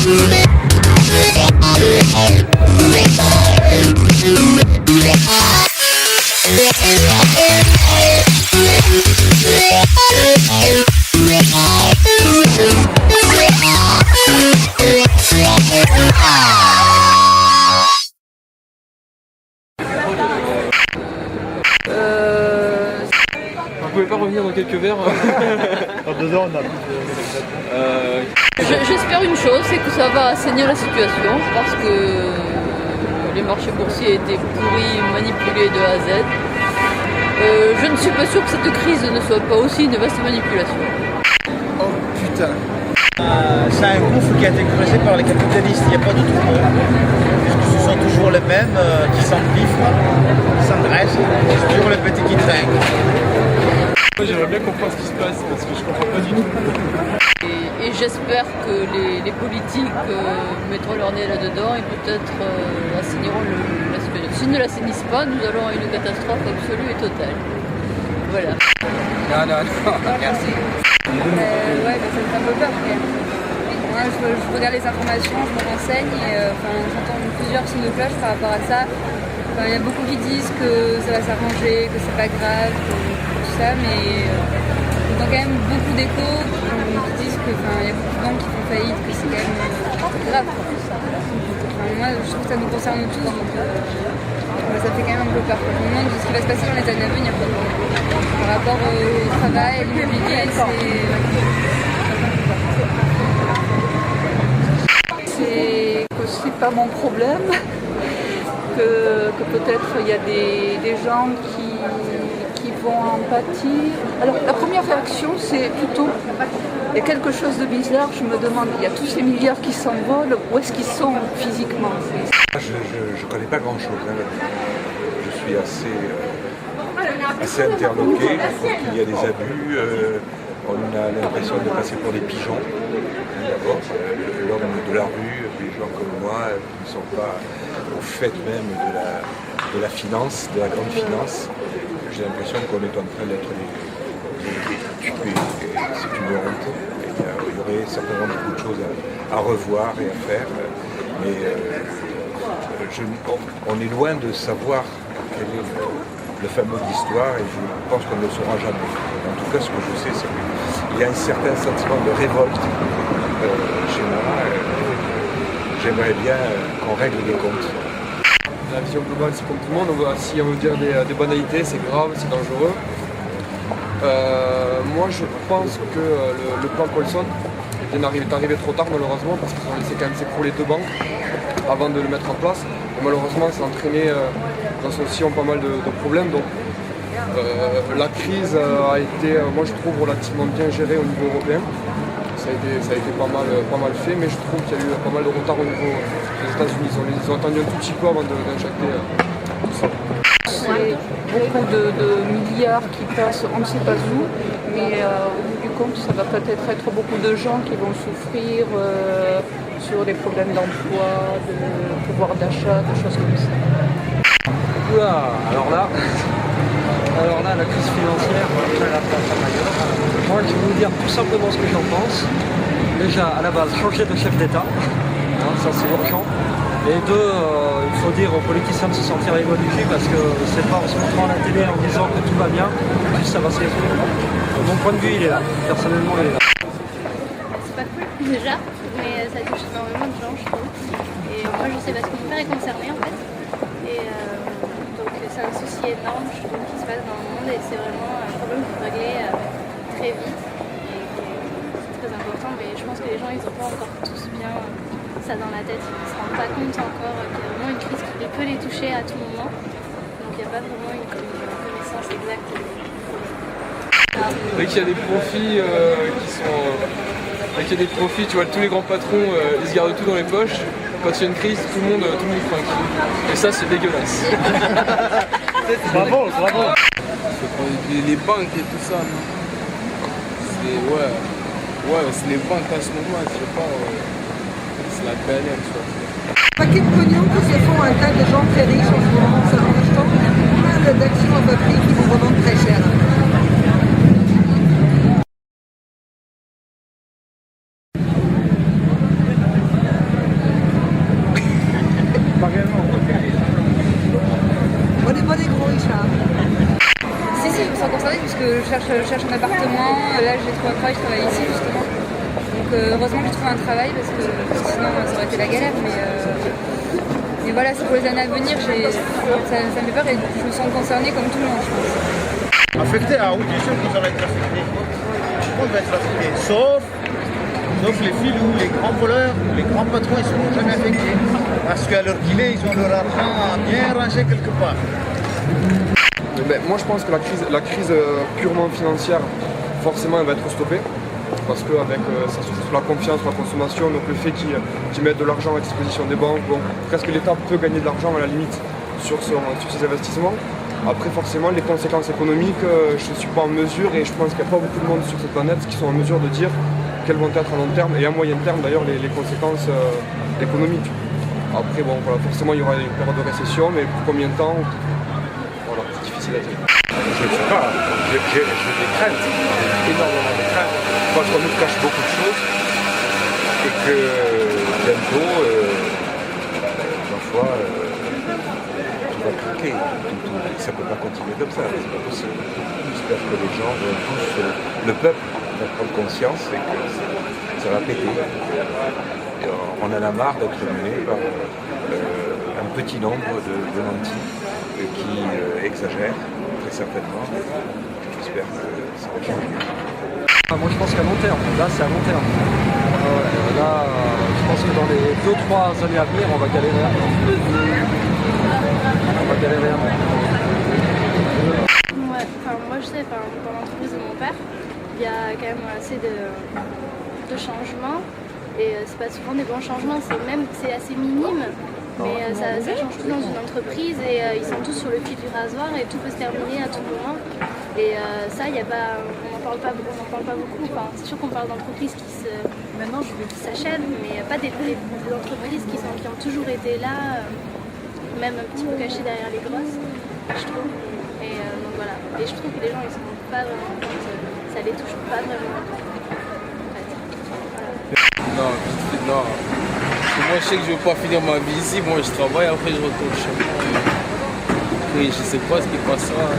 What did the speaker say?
Vous pouvez pas revenir dans quelques verres? Dedans, on a J'espère une chose, c'est que ça va assainir la situation parce que les marchés boursiers étaient pourris, manipulés de A à Z. Je ne suis pas sûre que cette crise ne soit pas aussi une vaste manipulation. Oh putain. C'est un gouffre qui a été creusé par les capitalistes, il n'y a pas de trou, puisque ce sont toujours les mêmes qui s'empiffrent, qui s'engraissent, c'est toujours les petits qui trinquent. Moi j'aimerais bien comprendre ce qui se passe parce que je comprends pas du tout. Et j'espère que les politiques mettront leur nez là-dedans et peut-être assainiront la situation. S'ils ne l'assainissent pas, nous allons à une catastrophe absolue et totale. Voilà. Non, merci. Ouais, ça me fait un peu peur quand même. Moi, je regarde les informations, je me renseigne et j'entends plusieurs signes de cloche par rapport à ça. Il y a beaucoup qui disent que ça va s'arranger, que c'est pas grave, tout ça, mais j'entends quand même beaucoup d'échos qui disent qu'il y a beaucoup de banques qui font faillite, que c'est quand même grave. Moi, je trouve que ça nous concerne tous, donc ça fait quand même un peu peur. Je me demande ce qui va se passer dans les années à venir. Par rapport au travail, à l'immobilier, C'est aussi pas mon problème, que peut-être il y a des gens qui vont en pâtir. Alors la première réaction c'est plutôt, il y a quelque chose de bizarre, je me demande, il y a tous ces milliards qui s'envolent, où est-ce qu'ils sont physiquement? Je connais pas grand chose, hein. Je suis assez interloqué, il y a des abus, on a l'impression de passer pour des pigeons, d'abord, l'homme de la rue, des gens comme moi, qui ne sont pas au fait même de la finance, de la grande finance. J'ai l'impression qu'on est en train d'être les tués, c'est une honte. Il y aurait certainement beaucoup de choses à revoir et à faire, mais on est loin de savoir quel est le fameux d'histoire et je pense qu'on ne le saura jamais. En tout cas, ce que je sais, c'est qu'il y a un certain sentiment de révolte chez moi. J'aimerais bien qu'on règle les comptes. La vision globale, c'est comme tout le monde. Si on veut dire des banalités, c'est grave, c'est dangereux. Moi, je pense que le plan Paulson est arrivé trop tard, malheureusement, parce qu'ils ont laissé quand même s'écrouler 2 banques avant de le mettre en place. Et malheureusement, ça a entraîné dans son sillon pas mal de problèmes. Donc, la crise a été, moi je trouve, relativement bien gérée au niveau européen. Ça a été pas mal fait, mais je trouve qu'il y a eu pas mal de retard au niveau des États-Unis. Ils ont attendu un tout petit peu avant d'injecter tout ça. C'est beaucoup de milliards qui passent, on ne sait pas où, mais au bout du compte, ça va peut-être être beaucoup de gens qui vont souffrir sur des problèmes d'emploi, de pouvoir d'achat, des choses comme ça. Oula, alors là, la crise financière, moi je vais vous dire tout simplement ce que j'en pense. Déjà, à la base, changer de chef d'État, ça c'est urgent. Et 2, il faut dire aux politiciens de se sentir évolués parce que c'est pas en se montrant à la télé en disant que tout va bien, juste ça va s'effondrer. Mon point de vue, il est là. Personnellement, il est là. C'est pas cool déjà, mais ça touche énormément de gens, je trouve. Et moi, je sais parce que mon père est concerné en fait. Et donc, c'est un souci énorme, je trouve, qui se passe dans le monde. Et c'est vraiment un problème qu'il faut régler très vite. Et c'est très important, mais je pense que les gens, ils n'ont pas encore tous bien ça dans la tête. Ils ne se rendent pas compte encore qu'il y a vraiment une crise qui peut les toucher à tout moment. Donc, il n'y a pas vraiment une connaissance exacte. Dès qu'il y a des profits qui sont... dès qu'il y a des profits, tu vois, tous les grands patrons, ils se gardent tout dans les poches. Quand il y a une crise, tout le monde craque. Et ça, c'est dégueulasse. Bravo. Les banques et tout ça, non? C'est les banques à ce moment, je sais pas, c'est la galère, tu vois. Paquet de pognon qui se font un tas de gens très riches en ce moment, ça en achetant plein d'actions à bas prix qui vont revendre très cher. je cherche un appartement. Là, j'ai trouvé un travail, je travaille ici justement. Donc heureusement que j'ai trouvé un travail parce que sinon ça aurait été la galère. Mais voilà, c'est pour les années à venir, ça me fait peur et je me sens concernée comme tout le monde, je pense. Affecté, ah oui, bien sûr que vous allez être affecté. Tout le monde va être affecté, sauf les filous, les grands voleurs, les grands patrons, ils ne seront jamais affectés. Parce qu'à l'heure qu'il est, ils ont leur argent bien rangé quelque part. Ben, moi je pense que la crise purement financière, forcément elle va être stoppée. Parce qu'avec ça se joue sur la confiance, sur la consommation, donc le fait qu'ils mettent de l'argent à disposition des banques, bon, presque l'État peut gagner de l'argent à la limite sur ces investissements. Après forcément les conséquences économiques, je ne suis pas en mesure et je pense qu'il n'y a pas beaucoup de monde sur cette planète qui sont en mesure de dire quelles vont être à long terme et à moyen terme d'ailleurs les conséquences économiques. Après bon voilà, forcément il y aura une période de récession, mais pour combien de temps, voilà, c'est difficile à dire. Je ne sais pas, j'ai des craintes, énormément de craintes. Moi je nous cache beaucoup de choses et que bientôt, ma foi, tout va craquer. Ça ne peut pas continuer comme ça, c'est pas possible. J'espère que les gens vont tous, le peuple va prendre conscience et que ça va péter. Et on en a marre d'être mené par un petit nombre de nantis qui exagèrent très certainement. J'espère que ça va changer. Moi je pense qu'à long terme, là c'est à long terme. Là je pense que dans les 2-3 années à venir on va galérer à mort. On va galérer à mort. Ouais, moi je sais, dans l'entreprise de mon père, il y a quand même assez de changements. Et c'est pas souvent des bons changements, c'est assez minime. Mais ça change tout dans une entreprise et ils sont tous sur le fil du rasoir et tout peut se terminer à tout moment. Et ça, on n'en parle pas beaucoup. Enfin, c'est sûr qu'on parle d'entreprises qui s'achèvent, mais pas des entreprises qui ont toujours été là, même un petit peu cachées derrière les grosses, je trouve. Et donc voilà. Et je trouve que les gens ils se rendent pas vraiment compte, ça les touche pas vraiment. En fait. Voilà. Non. Moi je sais que je ne vais pas finir ma vie ici, moi je travaille, après je retourne chez moi. Oui, je sais pas ce qui passera.